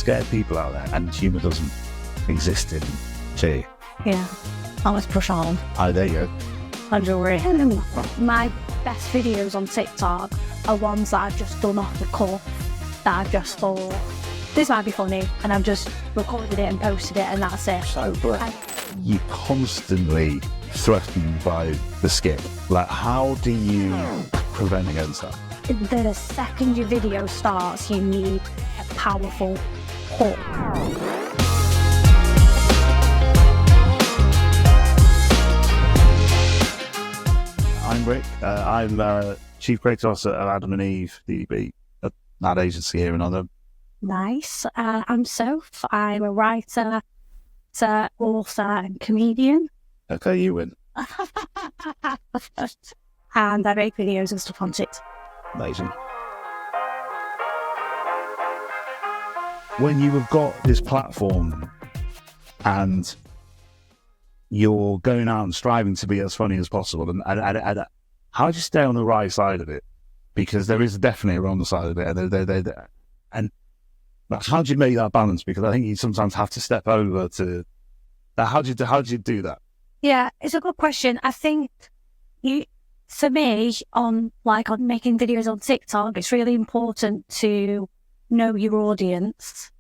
scared people out there, and humour doesn't exist in tea. Yeah. I was push on. Oh, there you go. Don't worry. My best videos on TikTok are ones that I've just done off the cuff, that I've just thought, this might be funny, and I've just recorded it and posted it, and that's it. So you're constantly threatened by the skip. Like, how do you prevent against that? The second your video starts, you need a powerful hook. I'm Rick. I'm Chief Creative Officer at Adam and Eve, the ad agency here in London. Nice. I'm Soph. I'm a writer, author and comedian. Okay, you win. And I make videos and stuff on TikTok. Amazing. When you have got this platform and you're going out and striving to be as funny as possible, and how do you stay on the right side of it? Because there is definitely a wrong side of it, but how do you make that balance? Because I think you sometimes have to step over to that. How do you do that? Yeah, it's a good question. I think for me, on making videos on TikTok, it's really important to know your audience,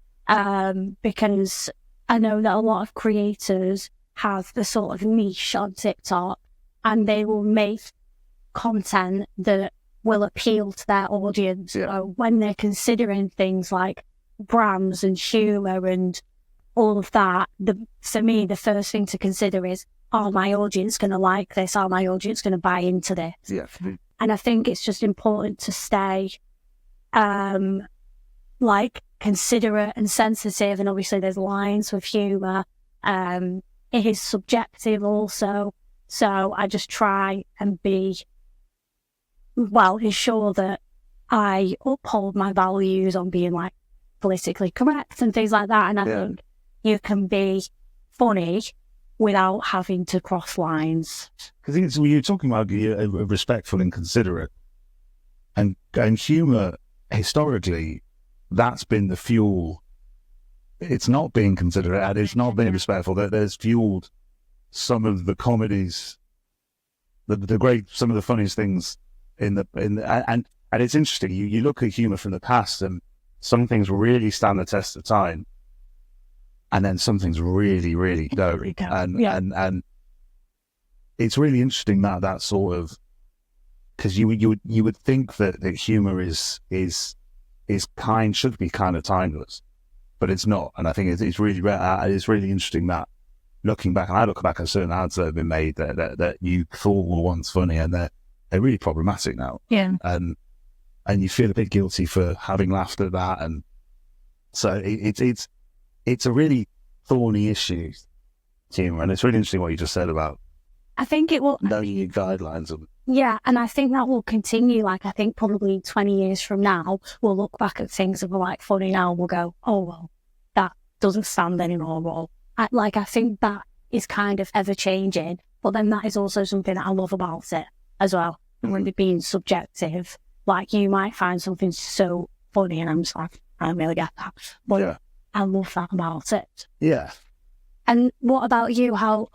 because I know that a lot of creators have the sort of niche on TikTok, and they will make content that will appeal to their audience. Yeah. So when they're considering things like brands and humour and all of that, for me, the first thing to consider is, are my audience going to like this? Are my audience going to buy into this? Yeah. And I think it's just important to stay considerate and sensitive. And obviously there's lines with humour. It is subjective also. So I just try and ensure that I uphold my values on being politically correct and things like that. And I think you can be funny without having to cross lines. Because when you're talking about respectful and considerate, and humour, historically, that's been the fuel. It's not being considerate and it's not being respectful. There's fueled some of the comedies, some of the funniest things and it's interesting. You look at humour from the past, and some things really stand the test of time, and then some things really, really don't. And it's really interesting that sort of, because you would think that humour should be kind of timeless, but it's not. And I think it's really it's really interesting that looking back, and I look back at certain ads that have been made that you thought were once funny, and they're really problematic now. Yeah. And you feel a bit guilty for having laughed at that, and so it's a really thorny issue, humour, and it's really interesting what you just said about. I think it will knowing your guidelines of. Yeah, and I think that will continue. I think probably 20 years from now, we'll look back at things that were funny now, and we'll go, oh well, that doesn't stand anymore. Or I think that is kind of ever changing, but then that is also something that I love about it as well. And when it being subjective, you might find something so funny, and I'm just I don't really get that, but yeah. I love that about it. Yeah. And what about you? How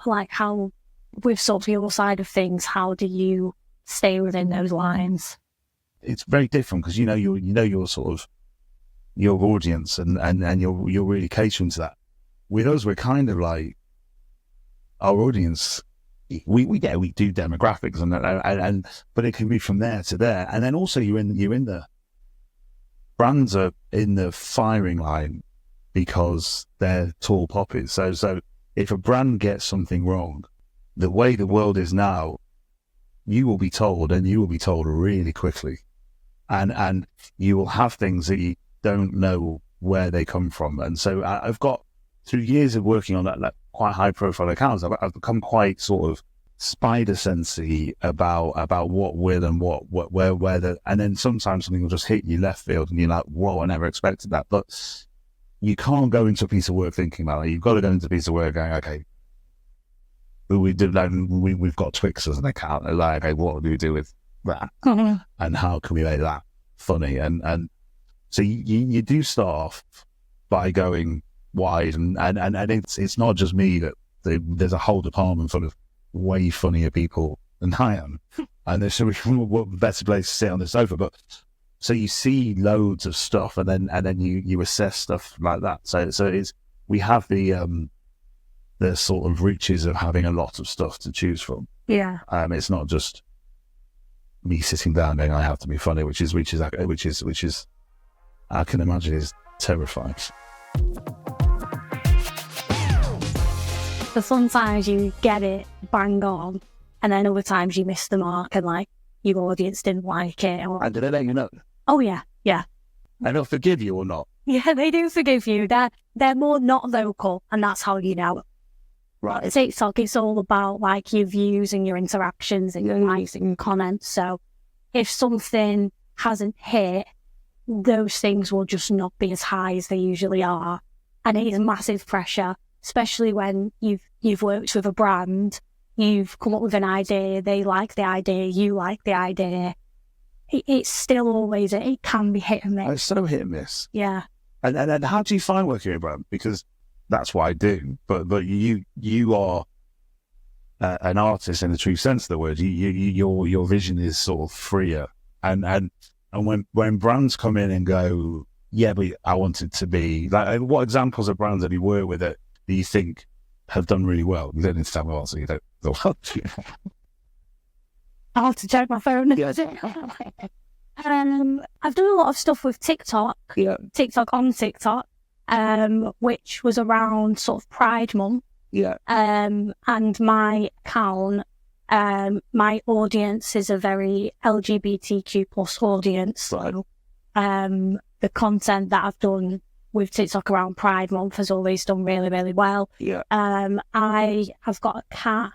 with sort of your side of things, how do you stay within those lines? It's very different because your sort of your audience and you're really catering to that. With us, we're kind of like our audience. We do demographics and but it can be from there to there, and then also you're in the brands are in the firing line because they're tall poppies. So if a brand gets something wrong, the way the world is now, you will be told, and you will be told really quickly, and you will have things that you don't know where they come from. And so I've got, through years of working on that quite high profile accounts, I've become quite sort of spider sensey about what will and where and then sometimes something will just hit you left field and you're like, whoa, I never expected that. But you can't go into a piece of work thinking about it. You've got to go into a piece of work going, okay, we've got Twix as an account. Okay, what do we do with that? Mm-hmm. And how can we make that funny? And so you do start off by going wide, and it's not just me that there's a whole department full of way funnier people than I am, and there's what better place to sit on the sofa. But so you see loads of stuff, and then you assess stuff like that. So it's we have the sort of riches of having a lot of stuff to choose from. Yeah. It's not just me sitting down going, I have to be funny, which is I can imagine is terrifying. So sometimes you get it bang on, and then other times you miss the mark, and like your audience didn't like it. And do they let you know? Oh yeah. And they'll forgive you or not? Yeah, they do forgive you. They're more not vocal, and that's how you know. Right. TikTok, it's all about like your views and your interactions and your likes and your comments. So if something hasn't hit, those things will just not be as high as they usually are. And it is massive pressure, especially when you've worked with a brand, you've come up with an idea, they like the idea, you like the idea. It's still always, it can be hit and miss. It's so hit and miss. Yeah. And how do you find working with a brand? Because that's what I do. But you are an artist in the true sense of the word. Your vision is sort of freer. And when brands come in and go, yeah, but I want it to be like, what examples of brands have you worked with that you think have done really well? You don't need to tell me what, so you don't. I'll have to check my phone. Yes. I've done a lot of stuff with TikTok. Yeah. TikTok on TikTok, which was around sort of Pride Month. Yeah. And my account, my audience is a very LGBTQ plus audience. Right. So, the content that I've done with TikTok around Pride Month has always done really, really well. Yeah. I have got a cat,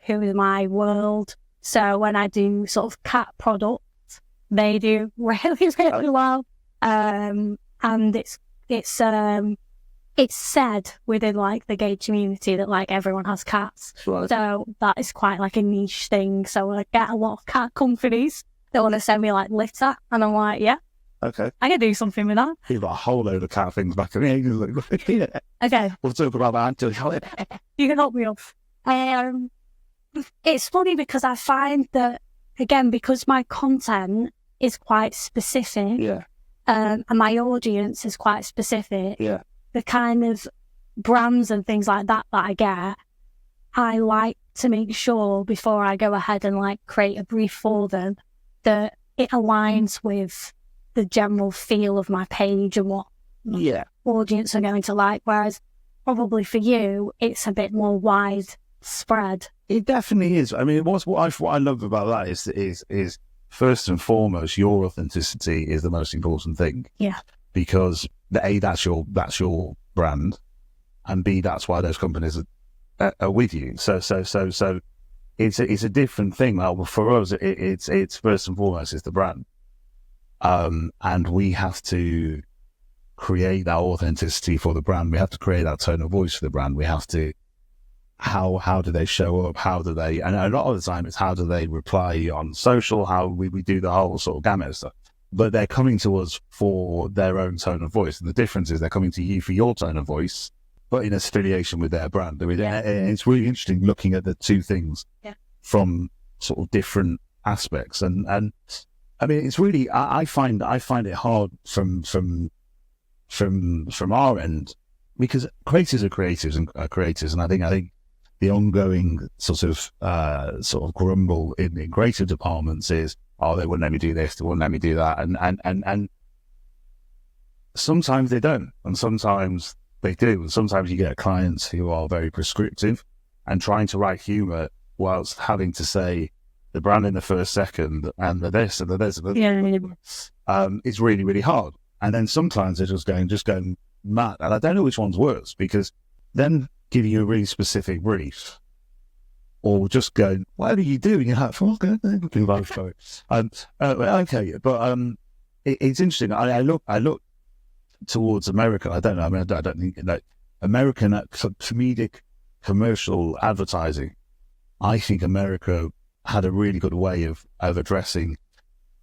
who is my world. So when I do sort of cat products, they do really, really well. And it's said within like the gay community that like everyone has cats. Right. So that is quite like a niche thing. So I get a lot of cat companies that want to send me like litter, and I'm like, yeah, Okay. I can do something with that. You've got a whole load of cat things back in the Okay, We'll talk about that until you can help me up. It's funny because I find that, again, because my content is quite specific, Yeah. and my audience is quite specific, Yeah. the kind of brands and things like that I get, I like to make sure before I go ahead and like create a brief for them that it aligns with the general feel of my page and what Yeah. audience are going to like. Whereas probably for you, it's a bit more widespread. It definitely is. I mean, what I love about that is first and foremost, your authenticity is the most important thing. Yeah. Because A, that's your brand, and B, that's why those companies are with you. So it's a different thing. Well, for us, it's first and foremost it's the brand, and we have to create that authenticity for the brand. We have to create that tone of voice for the brand. We have to how do they show up? How do they? And a lot of the time, it's how do they reply on social? How we do the whole sort of gamut of stuff. But they're coming to us for their own tone of voice. And the difference is they're coming to you for your tone of voice, but in affiliation with their brand. I mean, it's really interesting looking at the two things from sort of different aspects. And I mean, it's really, I find it hard from our end, because creators are creatives and creators. And I think the ongoing sort of grumble in creative departments is, oh, they wouldn't let me do this, they wouldn't let me do that. And sometimes they don't, and sometimes they do. And sometimes you get clients who are very prescriptive and trying to write humour whilst having to say the brand in the first second and the this and the this. And the it's really, really hard. And then sometimes they're just going mad. And I don't know which one's worse, because then giving you a really specific brief, or just going, what are you doing? You're like, okay, but it's interesting. I look towards America. I don't know. I mean, I don't think American comedic commercial advertising. I think America had a really good way of addressing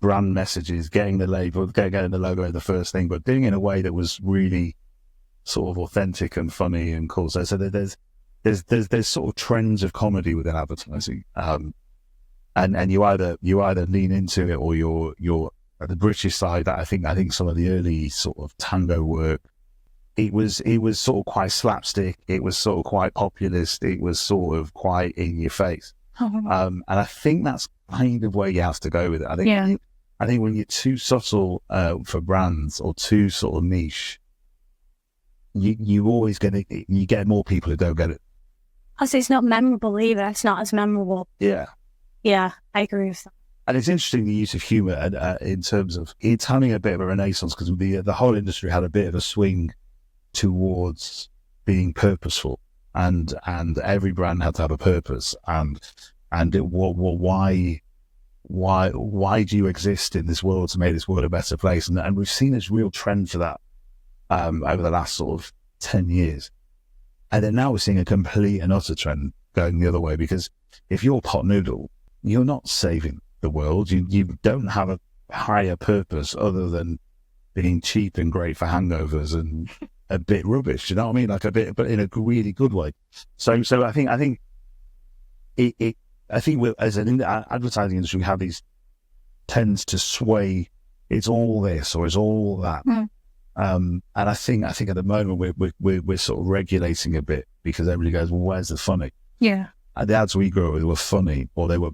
brand messages, getting the label, getting the logo the first thing, but doing it in a way that was really sort of authentic and funny and cool. So there's sort of trends of comedy within advertising, and you either lean into it or you're at the British side. That I think some of the early sort of tango work, it was sort of quite slapstick. It was sort of quite populist. It was sort of quite in your face. And I think that's kind of where you have to go with it. I think when you're too subtle for brands or too sort of niche, you always you get more people who don't get it. As it's not memorable either. It's not as memorable. Yeah, I agree with that. And it's interesting the use of humour in terms of it's having a bit of a renaissance, because the whole industry had a bit of a swing towards being purposeful, and every brand had to have a purpose, and why do you exist in this world to make this world a better place? And we've seen this real trend for that over the last sort of 10 years. And then now we're seeing a complete and utter trend going the other way, because if you're pot noodle, you're not saving the world. You don't have a higher purpose other than being cheap and great for hangovers and a bit rubbish. You know what I mean? Like a bit, but in a really good way. So I think we're, as an advertising industry, we have these tends to sway. It's all this or it's all that. And I think at the moment we're sort of regulating a bit, because everybody goes, well, where's the funny? Yeah. And the ads we grew up with were funny or they were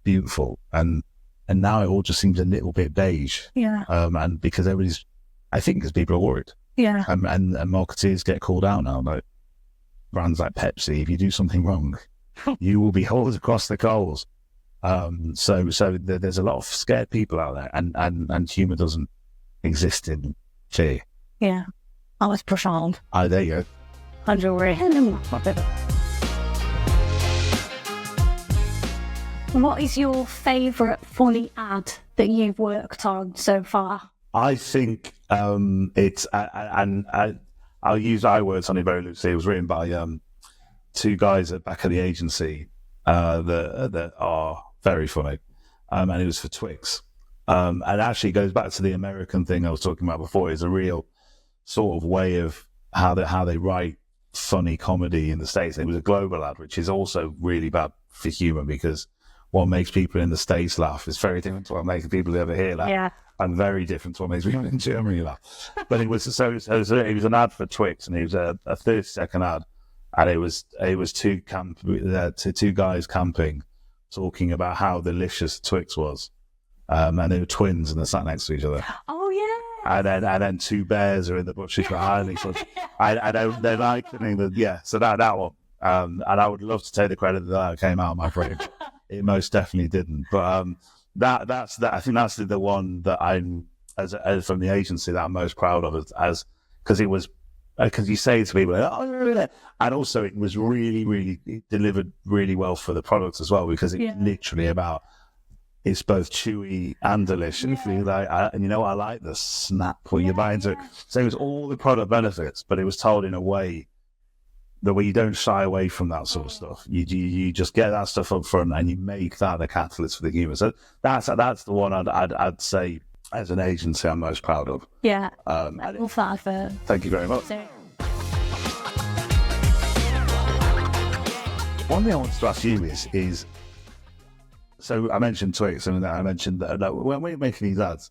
beautiful, and now it all just seems a little bit beige. Yeah. And because because people are worried. Yeah. And marketeers get called out now. Like brands like Pepsi, if you do something wrong, you will be hauled across the coals. So there's a lot of scared people out there, and humour doesn't exist in fear. Yeah. I was push on. Oh, there you go. What is your favourite funny ad that you've worked on so far? I think it's, and I'll use iWords on it very loosely. It was written by two guys at back of the agency that are very funny, and it was for Twix. And actually goes back to the American thing I was talking about before. It's a real sort of way of how they write funny comedy in the States. It was a global ad, which is also really bad for humour, because what makes people in the States laugh is very different to what makes people over here laugh. Yeah. And very different to what makes people in Germany laugh. But it was an ad for Twix, and it was a 30-second ad, and it was two guys camping, talking about how delicious Twix was, and they were twins and they sat next to each other. Oh yeah. And then two bears are in the bushes behind each other. They're like, so that one. And I would love to take the credit that came out, my friend. It most definitely didn't, but that's I think that's the one that I'm as from the agency that I'm most proud of, as because it was because you say to people, oh, and also it was really it delivered really well for the product as well, because it's literally about, it's both chewy and delicious. Yeah. And you know what, I like the snap when you buy into it. So it was all the product benefits, but it was told in a way the way you don't shy away from that sort of stuff. You just get that stuff up front and you make that the catalyst for the humour. So that's the one I'd say as an agency I'm most proud of. Yeah, I love that advert. Thank you very much. One thing I wanted to ask you is so I mentioned Twix, and I mentioned that when we're making these ads,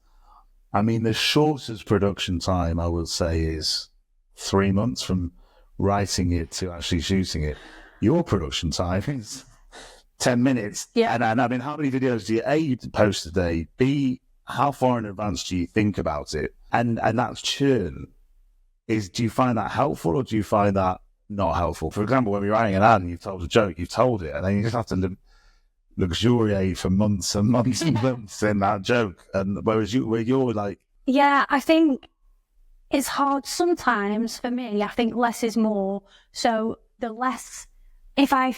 I mean, the shortest production time I would say is 3 months from writing it to actually shooting it. Your production time is 10 minutes. Yeah. And I mean, how many videos do you A, post a day? B, how far in advance do you think about it? And that's churn. Do you find that helpful, or do you find that not helpful? For example, when you're writing an ad and you've told a joke, you've told it, and then you just have to luxuriate for months and months and months in that joke. And whereas you're like... Yeah, I think it's hard sometimes for me. I think less is more. So the less, if I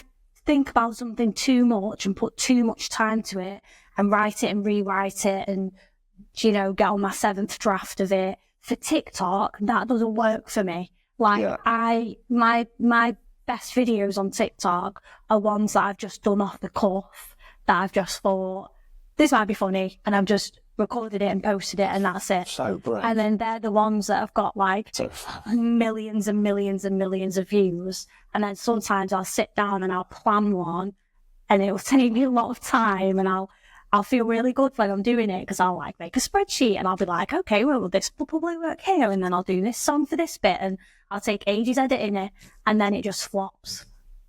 think about something too much and put too much time to it and write it and rewrite it and, get on my 7th draft of it, for TikTok, that doesn't work for me. Like my best videos on TikTok are ones that I've just done off the cuff, that I've just thought, this might be funny, and I've just recorded it and posted it, and that's it. So brave. And then they're the ones that have got like So millions and millions and millions of views. And then sometimes I'll sit down and I'll plan one, and it'll take me a lot of time, and I'll feel really good when I'm doing it, because I'll like make a spreadsheet and I'll be like, okay, well, this will probably work here, and then I'll do this song for this bit, and I'll take ages editing it, and then it just flops.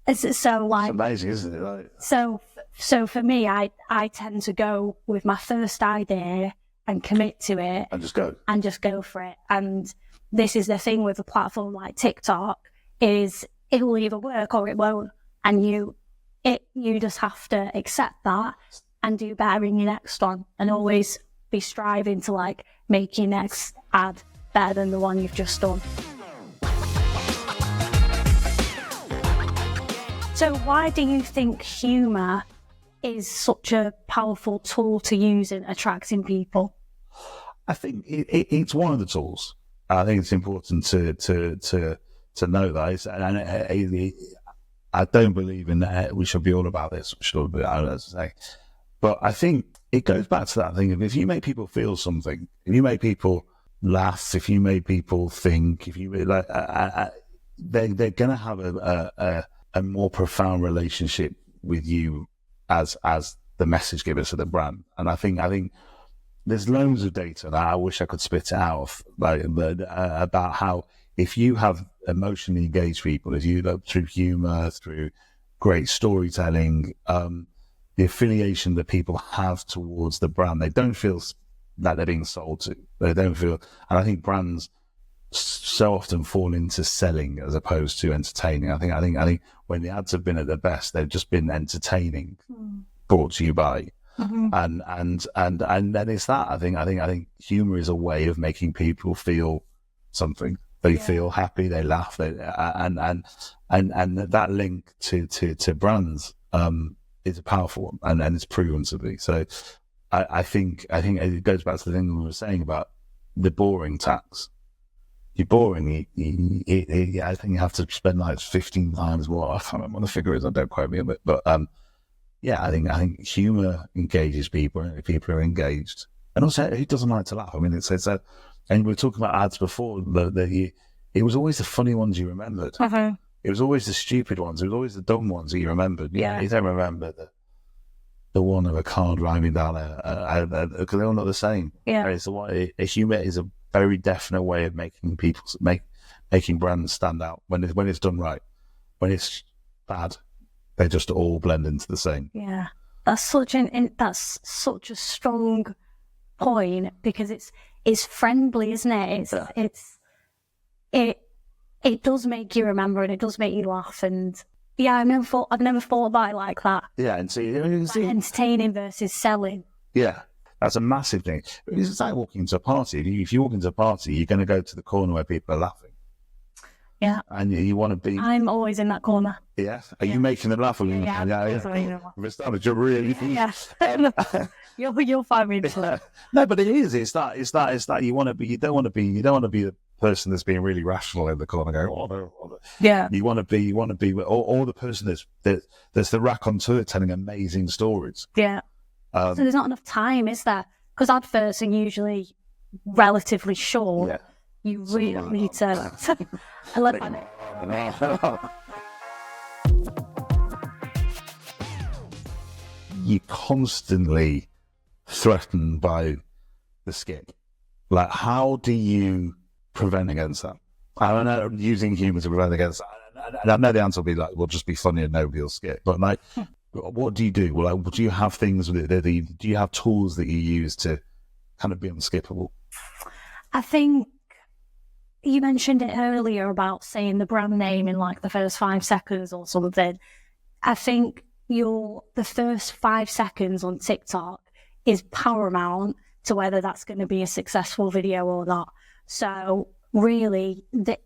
It's so like, it's amazing, isn't it? Like, so for me, I tend to go with my first idea and commit to it and just go. and just go for it. And this is the thing with a platform like TikTok, is it will either work or it won't, and you just have to accept that and do better in your next one, and always be striving to like make your next ad better than the one you've just done. So why do you think humour is such a powerful tool to use in attracting people? I think it's one of the tools. I think it's important to know that. And I don't believe in that we should be all about this. We should all be, as I say. But I think it goes back to that thing of, if you make people feel something, if you make people laugh, if you make people think, if you like, they're going to have a more profound relationship with you as the message giver to the brand. And I think there's loads of data that I wish I could spit it out, about how if you have emotionally engaged people, if you look through humour, through great storytelling, the affiliation that people have towards the brand, they don't feel that they're being sold to. They don't feel, and I think brands so often fall into selling as opposed to entertaining. I think when the ads have been at their best, they've just been entertaining, brought to you by. Mm-hmm. And then it's that. I think humor is a way of making people feel something. They feel happy, they laugh, and that link to brands is a powerful one, and it's proven to be. So I think it goes back to the thing we were saying about the boring tax. You're boring. I think you have to spend like 15 times more. I can't remember what the figure is. I don't quote me on it, but I think humor engages people, and people are engaged. And also, who doesn't like to laugh? I mean, it's and we were talking about ads before. It was always the funny ones you remembered. Uh-huh. It was always the stupid ones. It was always the dumb ones that you remembered. Yeah. You don't remember the one of a card rhyming down because they're all not the same. Yeah. A humor is a very definite way of making people making brands stand out when it's done right. When it's bad, they just all blend into the same. Yeah, that's such a strong point, because it's friendly, isn't it? It does make you remember, and it does make you laugh. And yeah, I've never thought about it like that. Yeah, and see, like entertaining versus selling. Yeah, that's a massive thing. It's like walking into a party. If you walk into a party, you're going to go to the corner where people are laughing. Yeah, and you want to be. I'm always in that corner. Yeah, are you making them laugh? Yeah. You'll find me. No, but it is. It's that you want to be. You don't want to be the person that's being really rational in the corner going, oh no. Yeah. You want to be, or the person that's the raconteur telling amazing stories. Yeah. So there's not enough time, is there? Because adverts are usually relatively short. Yeah. You really need to. I love that. You're constantly threatened by the skip. Like, how do you prevent against that? I don't know, using humour to prevent against that. And I know the answer will be like, we'll just be funny and nobody will skip. But like, what do you do? Well, like, do you have things with it? Do you have tools that you use to kind of be unskippable? I think you mentioned it earlier about saying the brand name in like the first 5 seconds or something. I think the first 5 seconds on TikTok is paramount to whether that's going to be a successful video or not. So really, the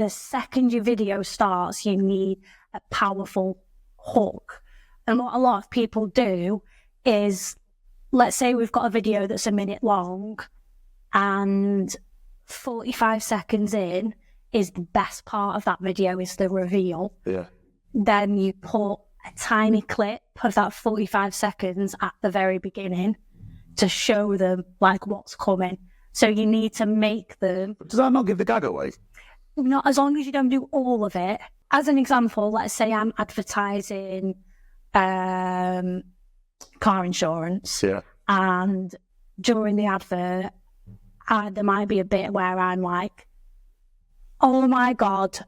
second your video starts, you need a powerful hook. And what a lot of people do is, let's say we've got a video that's a minute long, and 45 seconds in is the best part of that video, is the reveal. Yeah. Then you put a tiny clip of that 45 seconds at the very beginning, to show them like what's coming. So you need to make them. Does that not give the gag away? Not as long as you don't do all of it. As an example, let's say I'm advertising car insurance, and during the advert, there might be a bit where I'm like, "Oh my God,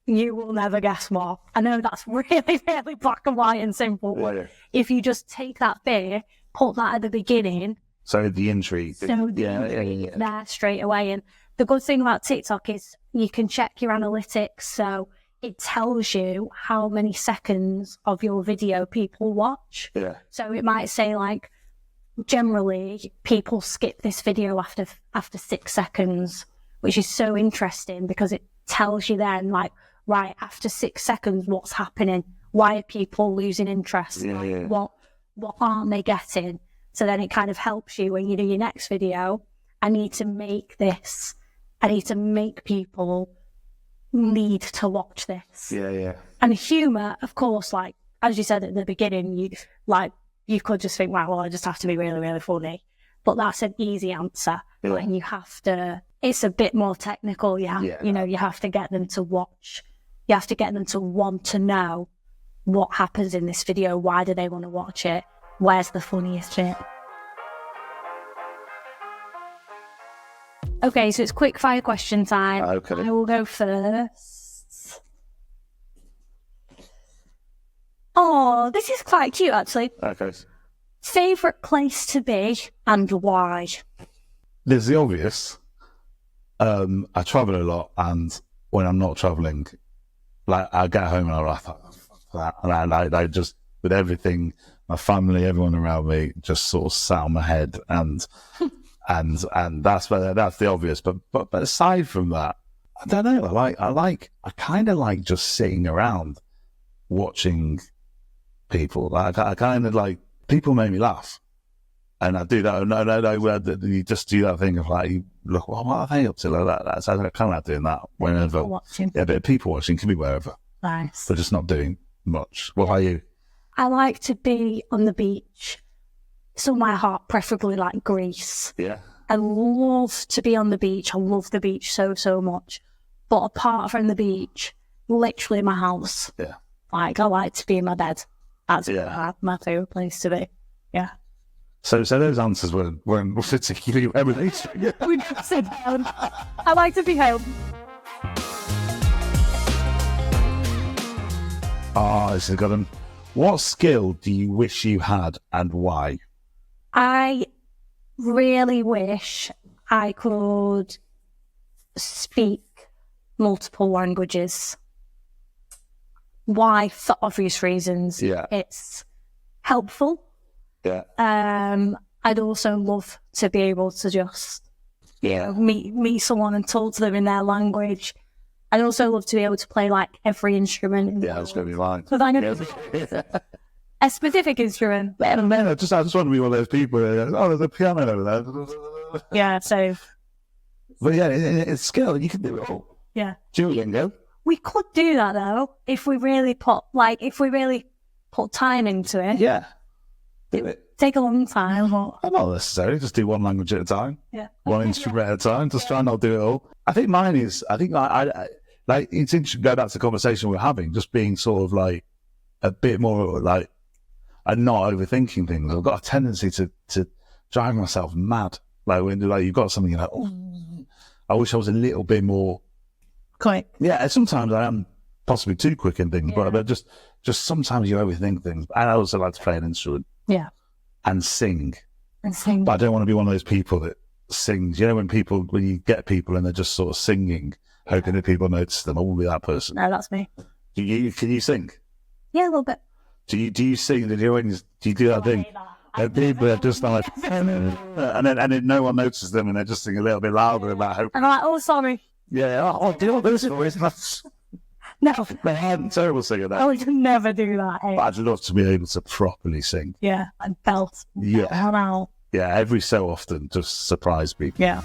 you will never guess what." I know that's really, really black and white and simple. Yeah. If you just take that bit, put that at the beginning. So the intrigue. There straight away. And the good thing about TikTok is you can check your analytics. So it tells you how many seconds of your video people watch. Yeah. So it might say like, generally people skip this video after 6 seconds, which is so interesting because it tells you then like, right, after 6 seconds, what's happening? Why are people losing interest? What aren't they getting? So then it kind of helps you when you do your next video. I need to make this. I need to make people need to watch this. Yeah. And humour, of course, like, as you said at the beginning, you could just think, wow, well, I just have to be really, really funny. But that's an easy answer. Yeah. And you have to, it's a bit more technical. You have to get them to watch. You have to get them to want to know what happens in this video. Why do they want to watch it? Where's the funniest bit? Okay, so it's quick fire question time. Okay. I will go first. Oh, this is quite cute, actually. Okay. Favourite place to be and why? There's the obvious. I travel a lot, and when I'm not travelling, like I get home and I'm like, "Fuck that," and I just, with everything, my family, everyone around me, just sort of sat on my head, and that's the obvious. But aside from that, I don't know. I kind of like just sitting around watching people. Like I kind of like, people make me laugh, and I do that. No, you just do that thing of like, you look, well, what are they up to? Like that. So I kind of like doing that whenever. Yeah, but people watching can be wherever. Nice. But just not doing much. What about you? I like to be on the beach, somewhere hot, preferably like Greece. Yeah. I love to be on the beach. I love the beach so, so much. But apart from the beach, literally my house. Yeah. Like, I like to be in my bed. That's my favourite place to be. Yeah. So those answers weren't particularly revelation. We just sit down. I like to be home. This has got them. What skill do you wish you had and why? I really wish I could speak multiple languages. Why? For obvious reasons. Yeah. It's helpful. Yeah. I'd also love to be able to just meet someone and talk to them in their language. I'd also love to be able to play like every instrument. Yeah, that's going to be mine. Because I know a specific instrument. I just want to be one of those people. There's a piano over there. Yeah, so. But yeah, it's skill. You can do it all. Yeah. Duolingo. We could do that though if we really put time into it. Yeah. Do it. Take a long time. Not necessarily. Just do one language at a time. Yeah. One instrument at a time. Just try and not do it all. I think mine is. I think I like. It's interesting. Go back to the conversation we're having. Just being sort of like a bit more like, and not overthinking things. I've got a tendency to drive myself mad. Like when you've got something, you're like, oh, I wish I was a little bit more quick. Yeah. Sometimes I am possibly too quick in things, but just sometimes you overthink things. And I also like to play an instrument. Yeah. And sing. But I don't want to be one of those people that sings. You know, when you get people and they're just sort of singing, hoping that people notice them. I won't be that person. No, that's me. Can you sing? Yeah, a little bit. Do you sing? Do you do that thing? And people are just like, and then no one notices them, and they just sing a little bit louder about hope. And I'm like, oh, sorry. Yeah. Oh, do you know this voice? No. I'm terrible singer. That. I would never do that. But I'd love to be able to properly sing. Yeah, and belt. Yeah. How? Yeah, every so often, just surprise people. Yeah.